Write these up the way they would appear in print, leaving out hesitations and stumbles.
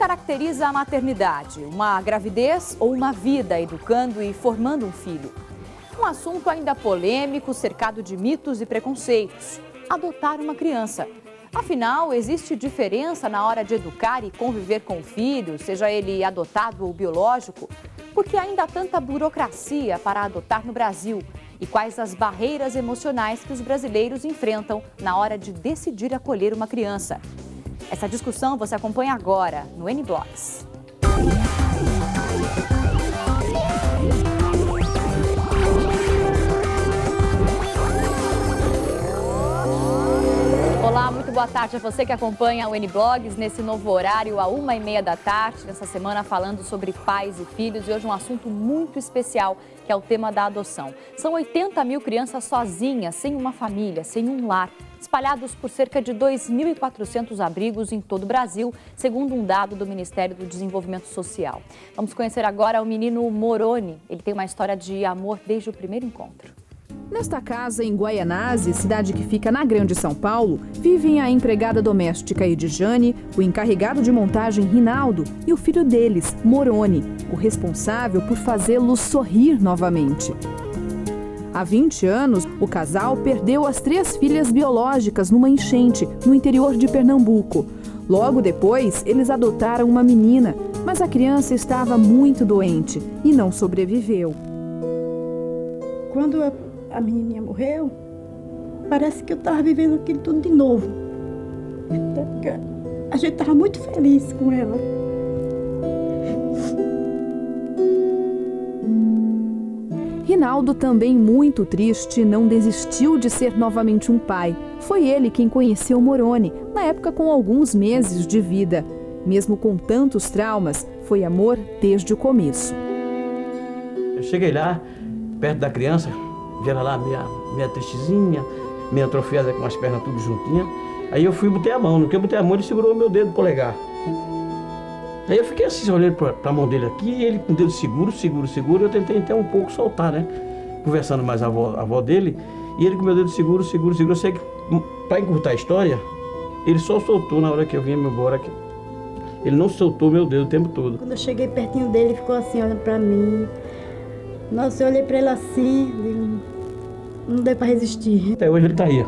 caracteriza a maternidade? Uma gravidez ou uma vida educando e formando um filho? Um assunto ainda polêmico, cercado de mitos e preconceitos. Adotar uma criança. Afinal, existe diferença na hora de educar e conviver com o filho, seja ele adotado ou biológico? Por que ainda há tanta burocracia para adotar no Brasil? E quais as barreiras emocionais que os brasileiros enfrentam na hora de decidir acolher uma criança? Essa discussão você acompanha agora no N-Blogs. Olá, muito boa tarde a você que acompanha o N-Blogs nesse novo horário, à 1h30 da tarde, nessa semana falando sobre pais e filhos e hoje um assunto muito especial, que é o tema da adoção. São 80 mil crianças sozinhas, sem uma família, sem um lar, espalhados por cerca de 2.400 abrigos em todo o Brasil, segundo um dado do Ministério do Desenvolvimento Social. Vamos conhecer agora o menino Moroni. Ele tem uma história de amor desde o primeiro encontro. Nesta casa, em Guaianazes, cidade que fica na Grande São Paulo, vivem a empregada doméstica Edjane, o encarregado de montagem Rinaldo e o filho deles, Moroni, o responsável por fazê-los sorrir novamente. Há 20 anos, o casal perdeu as 3 filhas biológicas numa enchente no interior de Pernambuco. Logo depois, eles adotaram uma menina, mas a criança estava muito doente e não sobreviveu. Quando a menininha morreu, parece que eu estava vivendo aquilo tudo de novo. Porque a gente estava muito feliz com ela. Rinaldo, também muito triste, não desistiu de ser novamente um pai. Foi ele quem conheceu Moroni, na época com alguns meses de vida. Mesmo com tantos traumas, foi amor desde o começo. Eu cheguei lá, perto da criança, vi ela lá meia tristezinha, meia atrofiada com as pernas tudo juntinhas. Aí eu fui e botei a mão, no que eu botei a mão ele segurou o meu dedo polegar. Aí eu fiquei assim, olhando para a mão dele aqui, e ele com o dedo seguro, eu tentei até um pouco soltar, né? Conversando mais a avó dele, e ele com o meu dedo seguro, eu sei que, para encurtar a história, ele só soltou na hora que eu vinha me embora, ele não soltou o meu dedo o tempo todo. Quando eu cheguei pertinho dele, ele ficou assim, olhando para mim. Nossa, eu olhei para ele assim, não deu para resistir. Até hoje ele tá aí,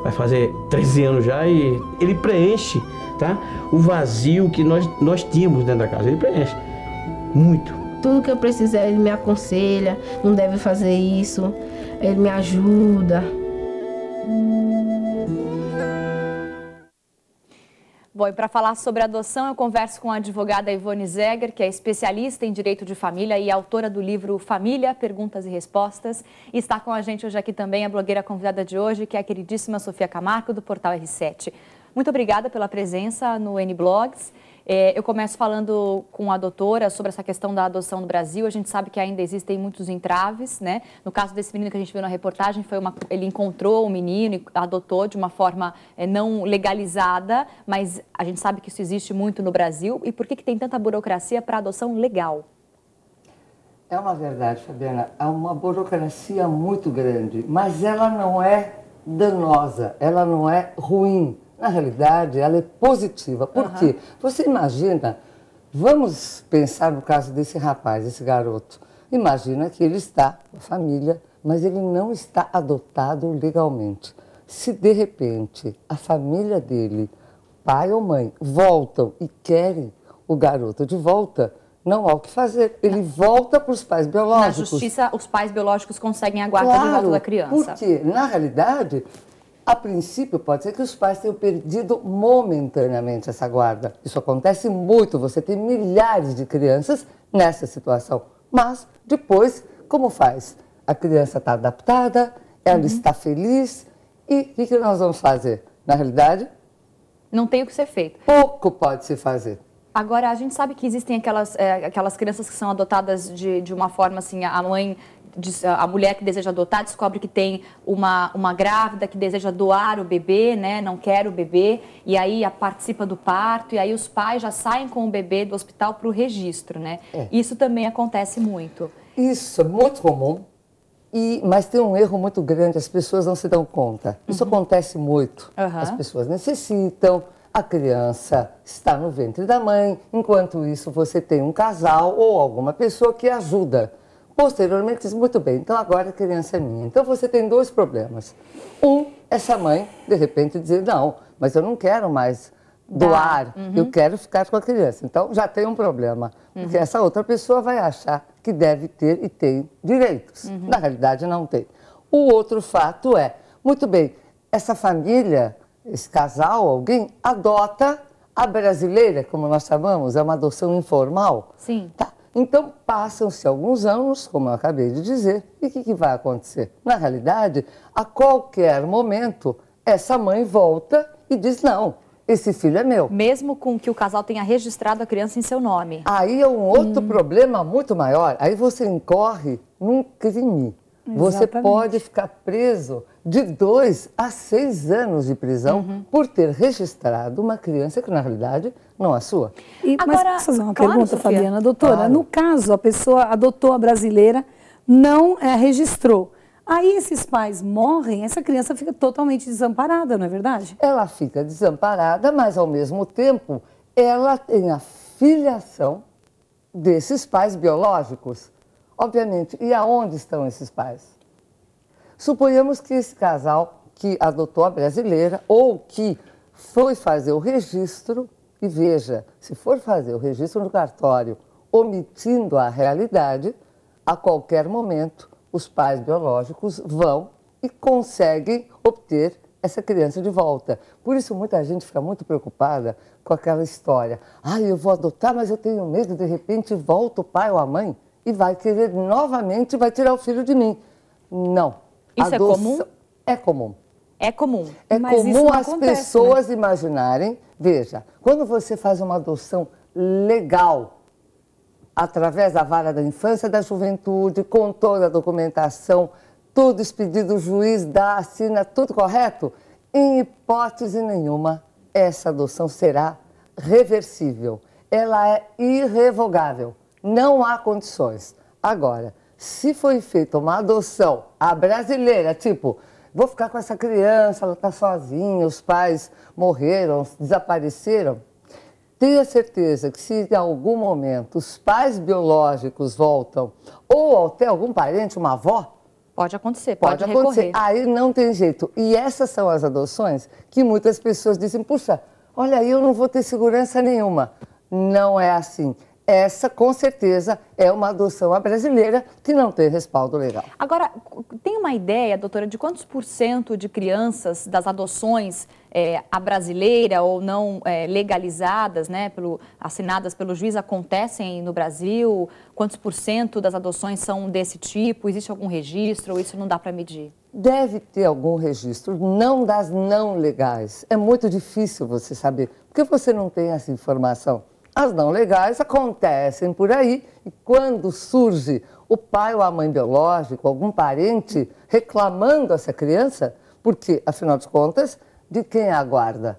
vai fazer 13 anos já e ele preenche, tá? O vazio que nós tínhamos dentro da casa, ele preenche muito. Tudo que eu precisar, ele me aconselha, não deve fazer isso, ele me ajuda. Bom, e para falar sobre adoção, eu converso com a advogada Ivone Zeger, que é especialista em direito de família e autora do livro Família, Perguntas e Respostas. E está com a gente hoje aqui também a blogueira convidada de hoje, que é a queridíssima Sofia Camargo, do portal R7. Muito obrigada pela presença no N-Blogs. Eu começo falando com a doutora sobre essa questão da adoção no Brasil. A gente sabe que ainda existem muitos entraves, né? No caso desse menino que a gente viu na reportagem, ele encontrou o menino e adotou de uma forma não legalizada, mas a gente sabe que isso existe muito no Brasil. E por que tem tanta burocracia para adoção legal? É uma verdade, Fabiana. Há uma burocracia muito grande, mas ela não é danosa, ela não é ruim. Na realidade, ela é positiva. Por quê? Você imagina, vamos pensar no caso desse rapaz, desse garoto. Imagina que ele está com a família, mas ele não está adotado legalmente. Se de repente a família dele, pai ou mãe, voltam e querem o garoto de volta, não há o que fazer. Ele volta para os pais biológicos. Na justiça, os pais biológicos conseguem a guarda de volta da criança. Porque, na realidade, a princípio, pode ser que os pais tenham perdido momentaneamente essa guarda. Isso acontece muito, você tem milhares de crianças nessa situação. Mas, depois, como faz? A criança está adaptada, ela está feliz, e o que nós vamos fazer? Na realidade, não tem o que ser feito. Pouco pode se fazer. Agora, a gente sabe que existem aquelas crianças que são adotadas de uma forma assim, a mulher que deseja adotar descobre que tem uma grávida que deseja doar o bebê, né? Não quer o bebê, e aí participa do parto, e aí os pais já saem com o bebê do hospital para o registro, né? Isso também acontece muito. Isso é muito comum, mas tem um erro muito grande, as pessoas não se dão conta. Isso acontece muito. As pessoas necessitam, A criança está no ventre da mãe, enquanto isso você tem um casal ou alguma pessoa que ajuda. Posteriormente diz, muito bem, então agora a criança é minha. Então você tem dois problemas. Essa mãe, de repente, dizer, não, mas eu não quero mais doar, eu quero ficar com a criança. Então já tem um problema, porque essa outra pessoa vai achar que deve ter e tem direitos. Na realidade não tem. O outro fato é, muito bem, essa família, esse casal, alguém, adota a brasileira, como nós chamamos, é uma adoção informal. Sim. Tá. Então, passam-se alguns anos, como eu acabei de dizer, e o que vai acontecer? Na realidade, a qualquer momento, essa mãe volta e diz, não, esse filho é meu. Mesmo com que o casal tenha registrado a criança em seu nome. Aí é um outro problema muito maior, aí você incorre num crime. Você pode ficar preso de 2 a 6 anos de prisão por ter registrado uma criança que, na realidade, não é sua. Mas posso fazer uma pergunta, Sofia? Fabiana? Doutora, Claro. no caso, a pessoa adotou a brasileira, não registrou. Aí esses pais morrem, essa criança fica totalmente desamparada, não é verdade? Ela fica desamparada, mas, ao mesmo tempo, ela tem a filiação desses pais biológicos. Obviamente, e aonde estão esses pais? Suponhamos que esse casal que adotou a brasileira ou que foi fazer o registro, e veja, se for fazer o registro no cartório omitindo a realidade, a qualquer momento os pais biológicos vão e conseguem obter essa criança de volta. Por isso muita gente fica muito preocupada com aquela história. Eu vou adotar, mas eu tenho medo, de repente volta o pai ou a mãe e vai querer novamente, vai tirar o filho de mim. Não. Isso é comum? É comum. É comum. É Mas isso comum não as acontece, pessoas imaginarem, veja, quando você faz uma adoção legal, através da vara da infância e da juventude, com toda a documentação, tudo expedido, o juiz dá, assina, tudo correto, em hipótese nenhuma, essa adoção será reversível. Ela é irrevogável. Não há condições. Agora, se foi feita uma adoção, a brasileira, tipo, vou ficar com essa criança, ela está sozinha, os pais morreram, desapareceram, tenha certeza que se em algum momento os pais biológicos voltam, ou até algum parente, uma avó, Pode acontecer, pode acontecer. recorrer. Aí não tem jeito. E essas são as adoções que muitas pessoas dizem, puxa, olha aí, eu não vou ter segurança nenhuma. Não é assim. Essa, com certeza, é uma adoção à brasileira que não tem respaldo legal. Agora, tem uma ideia, doutora, de quantos % de crianças das adoções à brasileira ou não legalizadas, né, assinadas pelo juiz, acontecem no Brasil? Quantos % das adoções são desse tipo? Existe algum registro ou isso não dá para medir? Deve ter algum registro, não das não legais. É muito difícil você saber, porque você não tem essa informação. As não legais acontecem por aí e quando surge o pai ou a mãe biológico, algum parente reclamando essa criança, porque, afinal de contas, de quem é a guarda?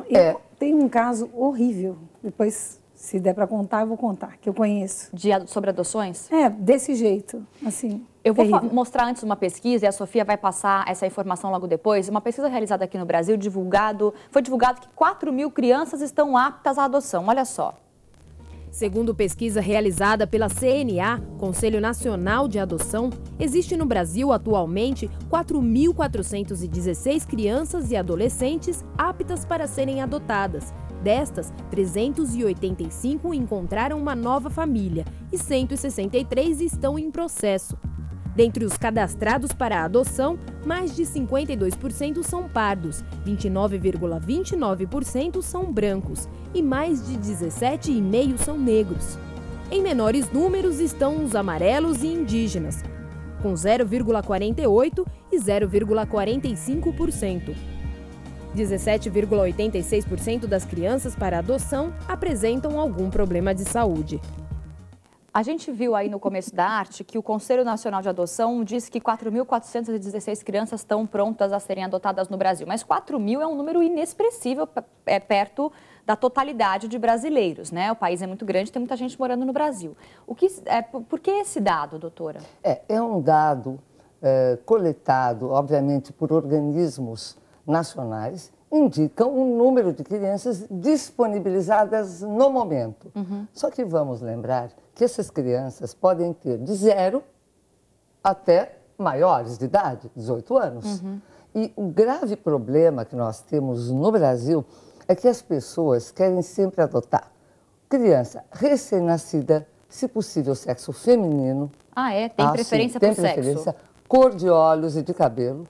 Eu tenho um caso horrível, depois, se der para contar, eu vou contar, que eu conheço. Sobre adoções? Desse jeito, assim. Eu vou terrível. mostrar antes uma pesquisa e a Sofia vai passar essa informação logo depois. Uma pesquisa realizada aqui no Brasil, foi divulgado que 4.000 crianças estão aptas à adoção. Olha só. Segundo pesquisa realizada pela CNA, Conselho Nacional de Adoção, existe no Brasil atualmente 4.416 crianças e adolescentes aptas para serem adotadas. Destas, 385 encontraram uma nova família e 163 estão em processo. Dentre os cadastrados para a adoção, mais de 52% são pardos, 29,29% são brancos e mais de 17,5% são negros. Em menores números estão os amarelos e indígenas, com 0,48% e 0,45%. 17,86% das crianças para adoção apresentam algum problema de saúde. A gente viu aí no começo da arte que o Conselho Nacional de Adoção disse que 4.416 crianças estão prontas a serem adotadas no Brasil. Mas 4.000 é um número inexpressivo, perto da totalidade de brasileiros, né? O país é muito grande, tem muita gente morando no Brasil. Por que esse dado, doutora? É um dado coletado, obviamente, por organismos nacionais indicam o número de crianças disponibilizadas no momento. Só que vamos lembrar que essas crianças podem ter de 0 até maiores de idade, 18 anos. E o grave problema que nós temos no Brasil é que as pessoas querem sempre adotar criança recém-nascida, se possível sexo feminino. Ah, é? Tem preferência por sexo? Cor de olhos e de cabelo.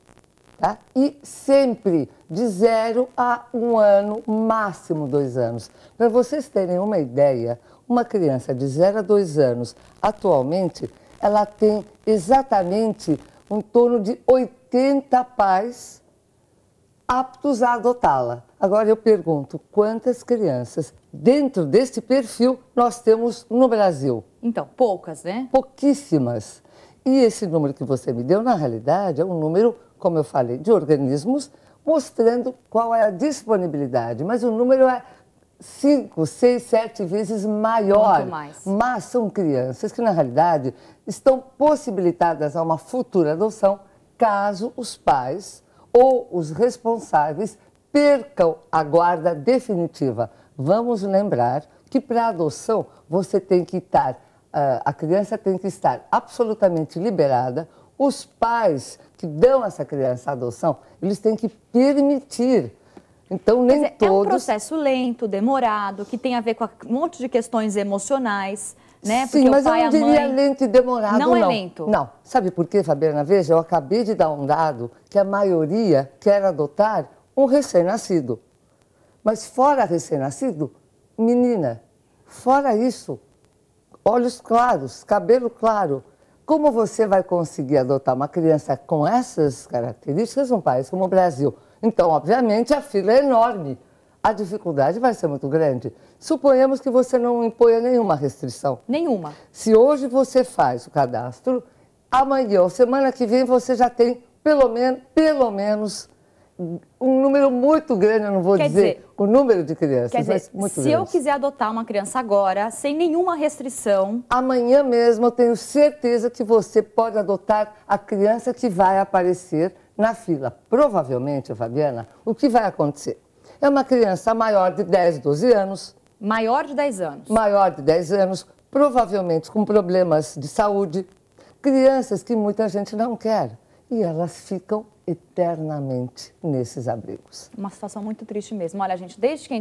Tá? E sempre de 0 a 1 ano, máximo 2 anos. Para vocês terem uma ideia, uma criança de 0 a 2 anos, atualmente, ela tem exatamente em torno de 80 pais aptos a adotá-la. Agora eu pergunto, quantas crianças dentro deste perfil nós temos no Brasil? Então, poucas, né? Pouquíssimas. E esse número que você me deu, na realidade, é um número, como eu falei, de organismos, mostrando qual é a disponibilidade. Mas o número é 5, 6, 7 vezes maior. Muito mais. Mas são crianças que, na realidade, estão possibilitadas a uma futura adoção caso os pais ou os responsáveis percam a guarda definitiva. Vamos lembrar que para adoção você tem que estar, a criança tem que estar absolutamente liberada. Os pais que dão essa criança à adoção, eles têm que permitir. Então, nem todos... É um processo lento, demorado, que tem a ver com um monte de questões emocionais, né? Sim, mas eu não diria lento e demorado, não. Não é lento? Não. Sabe por quê, Fabiana? Veja, eu acabei de dar um dado que a maioria quer adotar um recém-nascido. Mas fora recém-nascido, menina, fora isso, olhos claros, cabelo claro. Como você vai conseguir adotar uma criança com essas características num país como o Brasil? Então, obviamente, a fila é enorme. A dificuldade vai ser muito grande. Suponhamos que você não imponha nenhuma restrição. Nenhuma. Se hoje você faz o cadastro, amanhã ou semana que vem você já tem pelo menos um número muito grande, eu não vou dizer o número de crianças, mas muito grande. Se eu quiser adotar uma criança agora, sem nenhuma restrição... Amanhã mesmo eu tenho certeza que você pode adotar a criança que vai aparecer na fila. Provavelmente, Fabiana, o que vai acontecer? É uma criança maior de 10, 12 anos. Maior de 10 anos. Maior de 10 anos, provavelmente com problemas de saúde. Crianças que muita gente não quer. E elas ficam eternamente nesses abrigos. Uma situação muito triste mesmo. Olha, gente, desde que